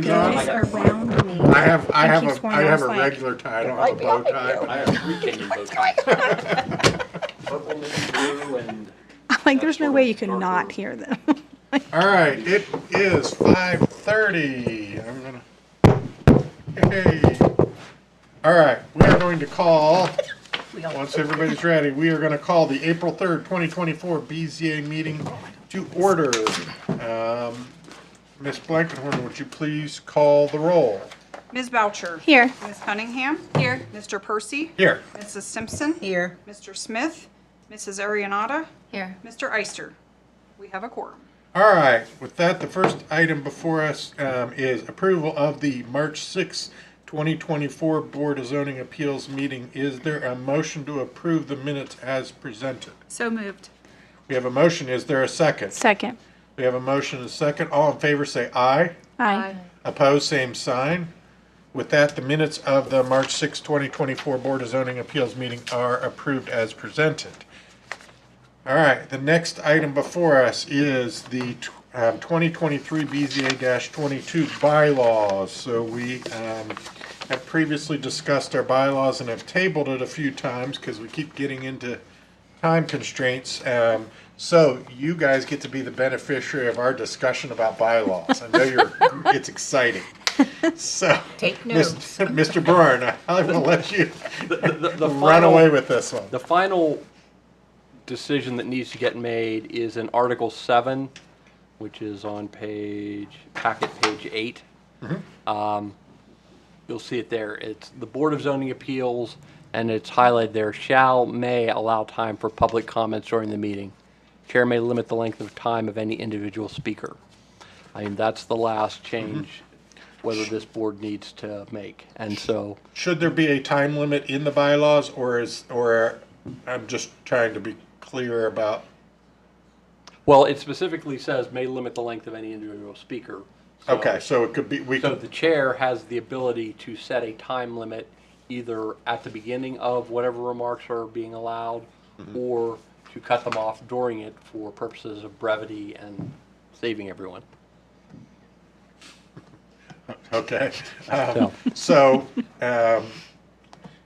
Guys around me. I have keep swearing. a I was like, regular tie. I don't have a bow tie. I have three Kenyan bow ties. Purple, navy blue, and I'm like, there's That's no sort way of you can darker. not hear them. All right, it is 5:30. I'm gonna. Hey. All right, we are going to call. Once everybody's ready, we are going to call the April 3rd, 2024 BZA meeting to order. Ms. Blankenhorn, would you please call the roll? Ms. Boucher. Here. Ms. Cunningham. Here. Mr. Percy. Here. Mrs. Simpson. Here. Mr. Smith. Mrs. Arianata. Here. Mr. Eister. We have a quorum. All right, with that, the first item before us is approval of the March 6, 2024 Board of Zoning Appeals meeting. Is there a motion to approve the minutes as presented? So moved. We have a motion. Is there a second? Second. We have a motion and a second. All in favor say aye. Aye. Opposed, same sign. With that, the minutes of the March 6, 2024 Board of Zoning Appeals meeting are approved as presented. All right, the next item before us is the 2023 BZA-22 bylaws. So we have previously discussed our bylaws and have tabled it a few times because we keep getting into time constraints. So you guys get to be the beneficiary of our discussion about bylaws. I know it's exciting. So, Take notes. Mr. Bourne, I'm going to let you the run away with this one. The final decision that needs to get made is in Article 7, which is on packet page 8. You'll see it there. It's the Board of Zoning Appeals, and it's highlighted there, may allow time for public comments during the meeting. Chair may limit the length of time of any individual speaker. I mean, that's the last change whether this board needs to make. And so, Should there be a time limit in the bylaws, or I'm just trying to be clear about? well, it specifically says may limit the length of any individual speaker. So- Okay, so it could be, So the chair has the ability to set a time limit either at the beginning of whatever remarks are being allowed or to cut them off during it for purposes of brevity and saving everyone. Okay. So,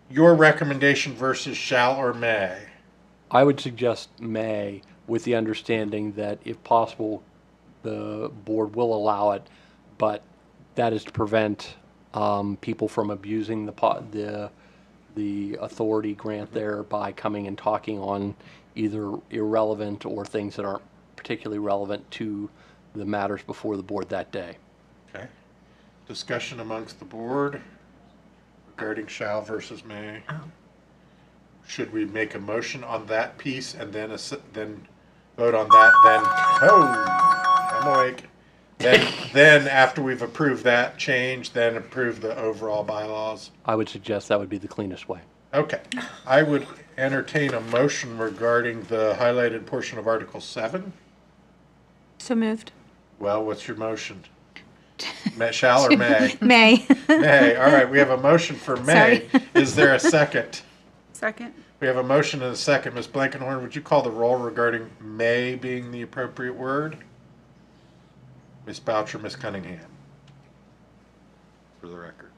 Your recommendation versus shall or may? I would suggest may, with the understanding that if possible, the board will allow it, but that is to prevent people from abusing the authority grant there by coming and talking on either irrelevant or things that aren't particularly relevant to the matters before the board that day. Okay. Discussion amongst the board regarding shall versus may. Should we make a motion on that piece and then vote on that? I'm awake. Then after we've approved that change, then approve the overall bylaws. I would suggest that would be the cleanest way. Okay. I would entertain a motion regarding the highlighted portion of Article 7. So moved. Well, what's your motion? Shall or may? May. May. All right, we have a motion for may. Sorry. Is there a second? Second. We have a motion and a second. Ms. Blankenhorn, would you call the roll regarding may being the appropriate word? Ms. Boucher, Ms. Cunningham. For the record.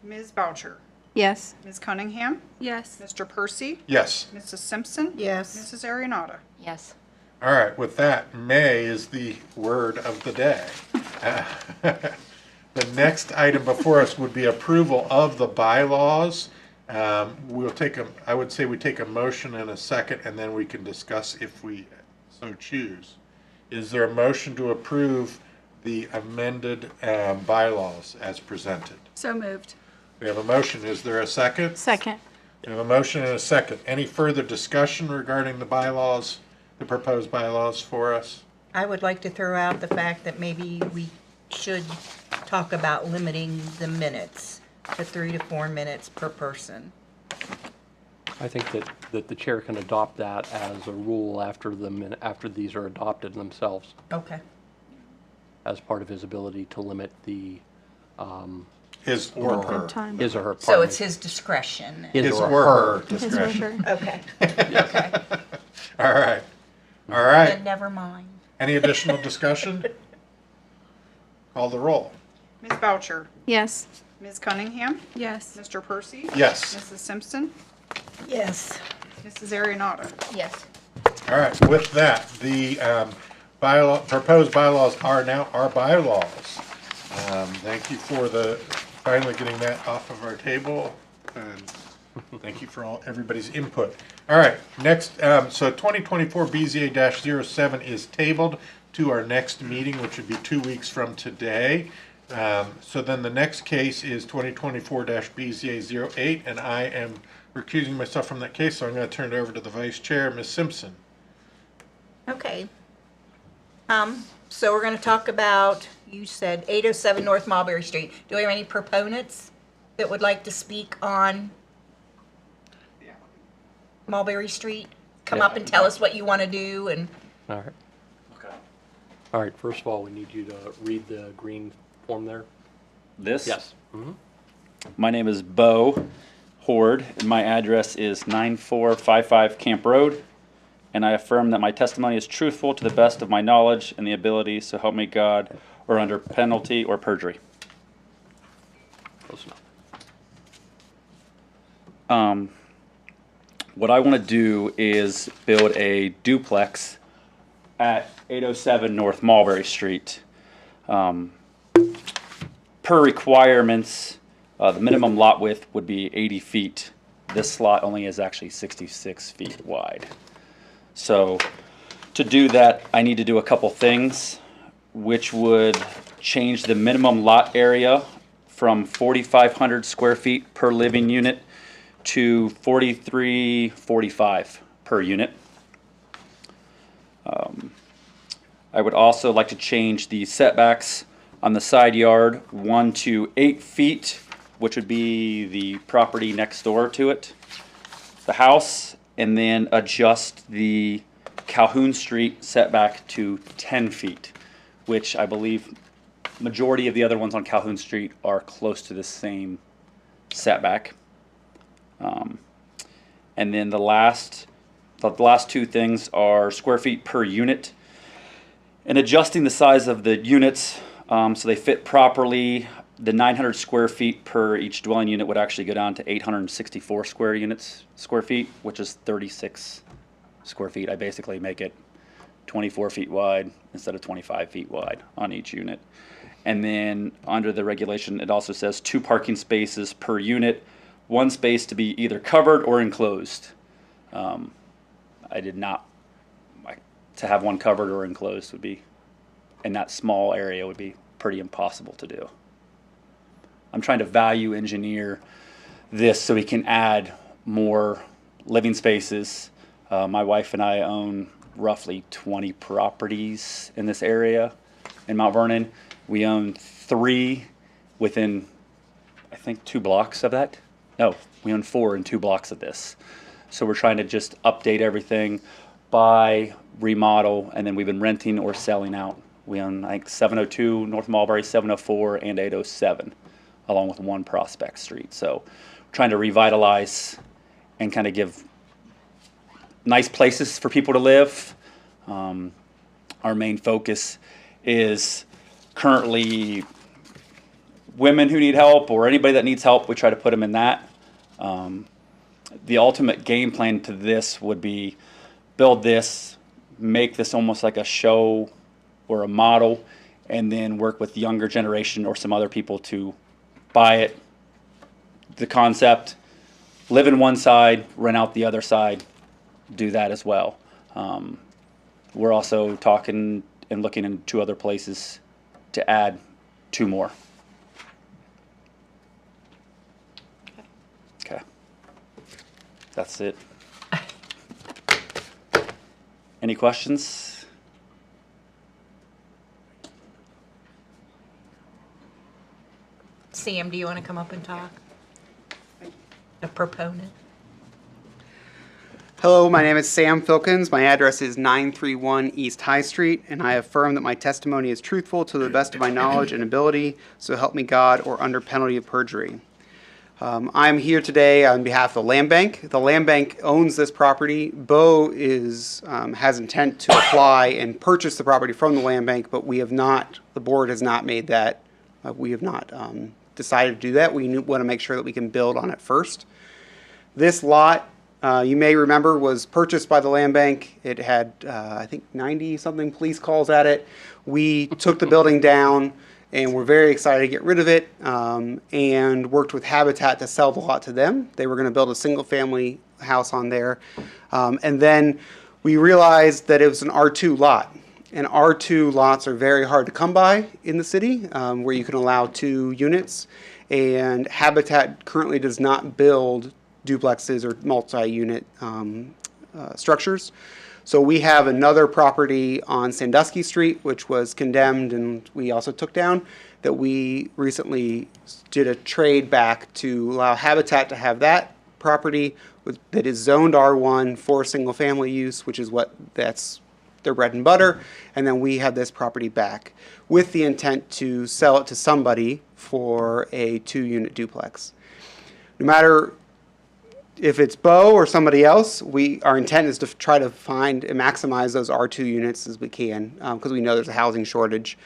Ms. Boucher. Yes. Ms. Cunningham. Yes. Mr. Percy. Yes. Mrs. Simpson. Yes. Mrs. Arianata. Yes. All right, with that, may is the word of the day. The next item before us would be approval of the bylaws. I would say we take a motion and a second, and then we can discuss if we so choose. Is there a motion to approve the amended bylaws as presented? So moved. We have a motion. Is there a second? Second. We have a motion and a second. Any further discussion regarding the bylaws, the proposed bylaws for us? I would like to throw out the fact that maybe we should talk about limiting the minutes to 3 to 4 minutes per person. I think that the chair can adopt that as a rule after these are adopted themselves, Okay. as part of his ability to limit the His or her. Time. his or her. So pardon it's me. his discretion. His His or or her. her His discretion. order. Okay. Okay. All right. All right. Then never mind. Any additional discussion? Call the roll. Ms. Boucher? Yes. Ms. Cunningham? Yes. Mr. Percy? Yes. Mrs. Simpson? Yes. Mrs. Arianotta? Yes. All right, with that, the proposed bylaws are now our bylaws. Thank you for finally getting that off of our table, and thank you for everybody's input. All right, next, so 2024 BZA-07 is tabled to our next meeting, which would be 2 weeks from today. So then the next case is 2024-BZA-08, and I am recusing myself from that case, so I'm going to turn it over to the Vice Chair, Ms. Simpson. Okay. So we're going to talk about, you said 807 North Mulberry Street. Do we have any proponents that would like to speak on Mulberry Street? Come Yeah. up and tell us what you want to do and. All right. Okay. All right, first of all, we need you to read the green form there. This? Yes. Mm-hmm. My name is Bo Horde, and my address is 9455 Camp Road, and I affirm that my testimony is truthful to the best of my knowledge and the ability, so help me God, or under penalty or perjury. Close enough. What I want to do is build a duplex at 807 North Mulberry Street. Per requirements, the minimum lot width would be 80 feet. This lot only is actually 66 feet wide. So to do that, I need to do a couple things, which would change the minimum lot area from 4,500 square feet per living unit to 4,345 per unit. I would also like to change the setbacks on the side yard 1 to 8 feet, which would be the property next door to it, the house, and then adjust the Calhoun Street setback to 10 feet, which I believe majority of the other ones on Calhoun Street are close to the same setback. And then the last two things are square feet per unit, and adjusting the size of the units so they fit properly. The 900 square feet per each dwelling unit would actually go down to 864 square feet, which is 36 square feet. I basically make it 24 feet wide instead of 25 feet wide on each unit. And then under the regulation, it also says 2 parking spaces per unit, 1 space to be either covered or enclosed. I did not, to have one covered or enclosed would be, in that small area, would be pretty impossible to do. I'm trying to value engineer this so we can add more living spaces. My wife and I own roughly 20 properties in this area in Mount Vernon. We own 3 within, I think, 2 blocks of that. No, we own 4 in 2 blocks of this. So we're trying to just update everything, buy, remodel, and then we've been renting or selling out. We own, like, 702 North Mulberry, 704, and 807, along with 1 Prospect Street. So we're trying to revitalize and kind of give nice places for people to live. Our main focus is currently women who need help, or anybody that needs help. We try to put them in that. The ultimate game plan to this would be build this, make this almost like a show or a model, and then work with younger generation or some other people to buy it, the concept, live in one side, rent out the other side, do that as well. We're also talking and looking in 2 other places to add 2 more. Okay. That's it. Any questions? Sam, do you want to come up and talk? A proponent? Hello, my name is Sam Filkins. My address is 931 East High Street, and I affirm that my testimony is truthful to the best of my knowledge and ability, so help me God, or under penalty of perjury. I'm here today on behalf of the Land Bank. The Land Bank owns this property. Bo has intent to apply and purchase the property from the Land Bank, but we have not, the board has not made that We have not decided to do that. We want to make sure that we can build on it first. This lot, you may remember, was purchased by the land bank. It had, I think, 90-something police calls at it. We took the building down, and we're very excited to get rid of it, and worked with Habitat to sell the lot to them. They were going to build a single-family house on there. And then we realized that it was an R2 lot. And R2 lots are very hard to come by in the city, where you can allow 2 units. And Habitat currently does not build duplexes or multi-unit structures. So we have another property on Sandusky Street, which was condemned and we also took down, that we recently did a trade back to allow Habitat to have that property that is zoned R1 for single family use, which is that's their bread and butter. And then we have this property back with the intent to sell it to somebody for a 2-unit duplex. No matter if it's Bo or somebody else, our intent is to try to find and maximize those R2 units as we can, because we know there's a housing shortage.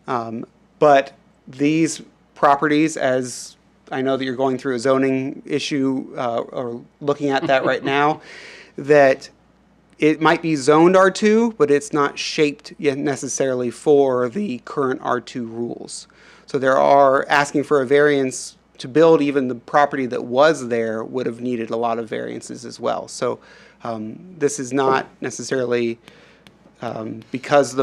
But these properties, as I know that you're going through a zoning issue or looking at that right now, that it might be zoned R2, but it's not shaped yet necessarily for the current R2 rules. So there are asking for a variance to build. Even the property that was there would have needed a lot of variances as well. So this is not necessarily because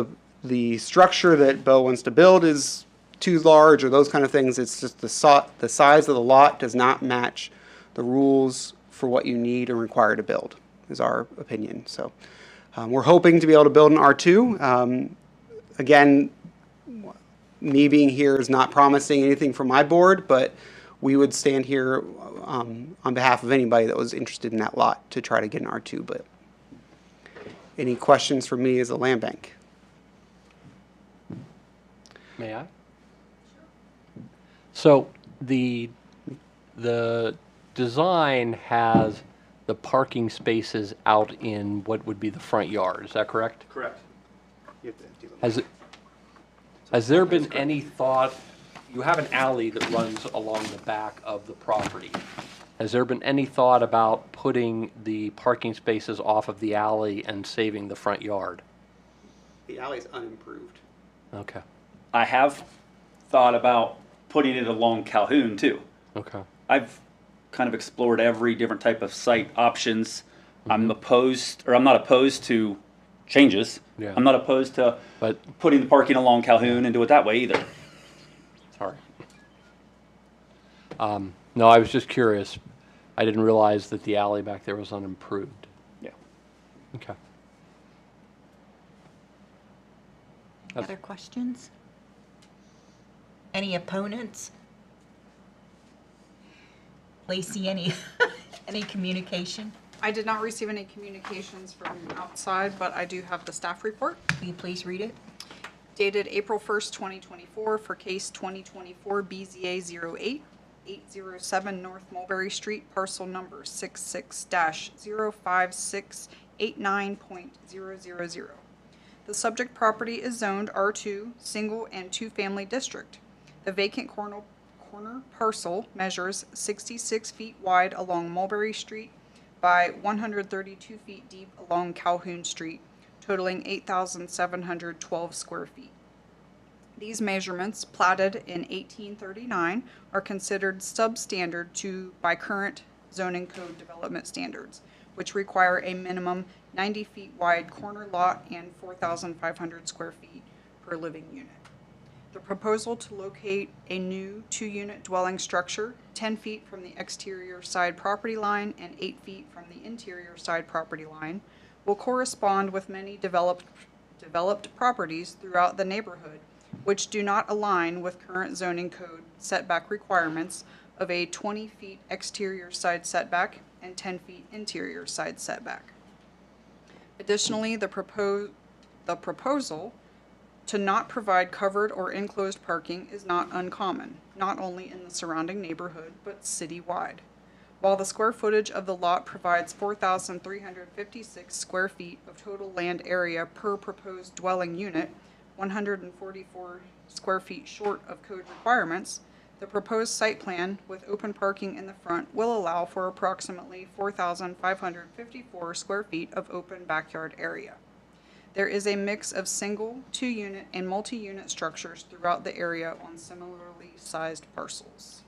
the structure that Bo wants to build is too large or those kind of things. It's just the size of the lot does not match the rules for what you need or require to build, is our opinion. So we're hoping to be able to build an R2. Again, me being here is not promising anything from my board, but we would stand here on behalf of anybody that was interested in that lot to try to get an R2. But any questions for me as a land bank? May I? So the design has the parking spaces out in what would be the front yard. Is that correct? Correct. Has there been any thought? You have an alley that runs along the back of the property. Has there been any thought about putting the parking spaces off of the alley and saving the front yard? The alley is unimproved. Okay. I have thought about putting it along Calhoun too. Okay. I've kind of explored every different type of site options. I'm not opposed to changes. Yeah. I'm not opposed to But putting the parking along Calhoun and do it that way either. sorry. No, I was just curious. I didn't realize that the alley back there was unimproved. Yeah. Okay. Other questions? Any opponents? Lacey, any communication? I did not receive any communications from outside, but I do have the staff report. Will you please read it? Dated April 1st, 2024, for case 2024 BZA 08, 807 North Mulberry Street, parcel number 66-05689.000. The subject property is zoned R2, single and 2-family district. The vacant corner parcel measures 66 feet wide along Mulberry Street by 132 feet deep along Calhoun Street, totaling 8,712 square feet. These measurements, platted in 1839, are considered substandard by current zoning code development standards, which require a minimum 90 feet wide corner lot and 4,500 square feet per living unit. The proposal to locate a new 2-unit dwelling structure 10 feet from the exterior side property line and 8 feet from the interior side property line will correspond with many developed properties throughout the neighborhood, which do not align with current zoning code setback requirements of a 20 feet exterior side setback and 10 feet interior side setback. Additionally, the proposal to not provide covered or enclosed parking is not uncommon, not only in the surrounding neighborhood, but citywide. While the square footage of the lot provides 4,356 square feet of total land area per proposed dwelling unit, 144 square feet short of code requirements, the proposed site plan with open parking in the front will allow for approximately 4,554 square feet of open backyard area. There is a mix of single, 2-unit, and multi-unit structures throughout the area on similarly sized parcels.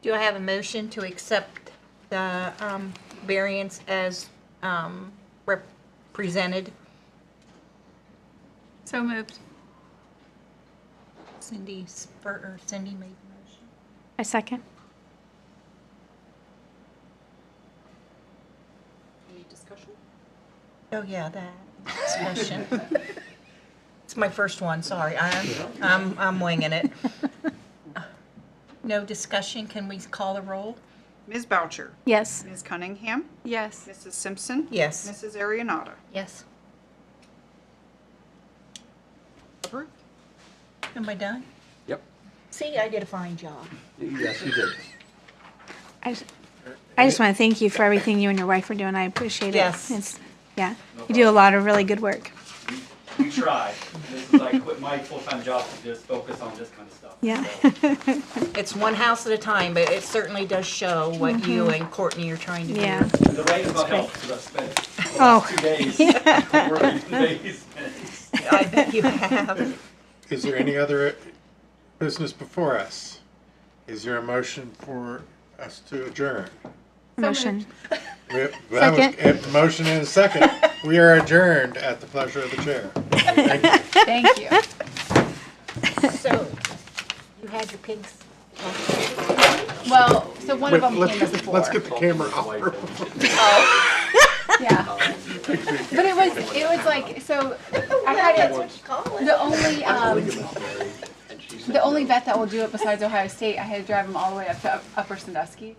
Do I have a motion to accept the variance as represented? So moved. Cindy made the motion. I second. Any discussion? Oh, yeah, that discussion. It's my first one, sorry. I'm winging it. No discussion, can we call the roll? Ms. Boucher? Yes. Ms. Cunningham? Yes. Mrs. Simpson? Yes. Mrs. Arianata? Yes. Approved. Am I done? Yep. See, I did a fine job. Yes, you did. I just want to thank you for everything you and your wife are doing. I appreciate it. Yes. Yeah. You do a lot of really good work. We try. This is I quit my full-time job to just focus on this kind of stuff. Yeah. So, It's one house at a time, but it certainly does show what you and Courtney are trying to do. Yeah. the rain is not helpful because I've spent the Oh. last 2 days working in the basement. I bet you have. Is there any other business before us? Is there a motion for us to adjourn? Motion. That was a motion and a second. We are adjourned at the pleasure of the chair. Thank you. Thank you. So, you had your pigs. Well, so one of them Let's came as a get- four. let's get the camera off her. Yeah. But it was like, so I had it, the only vet that will do it besides Ohio State, I had to drive him all the way up to Upper Sandusky.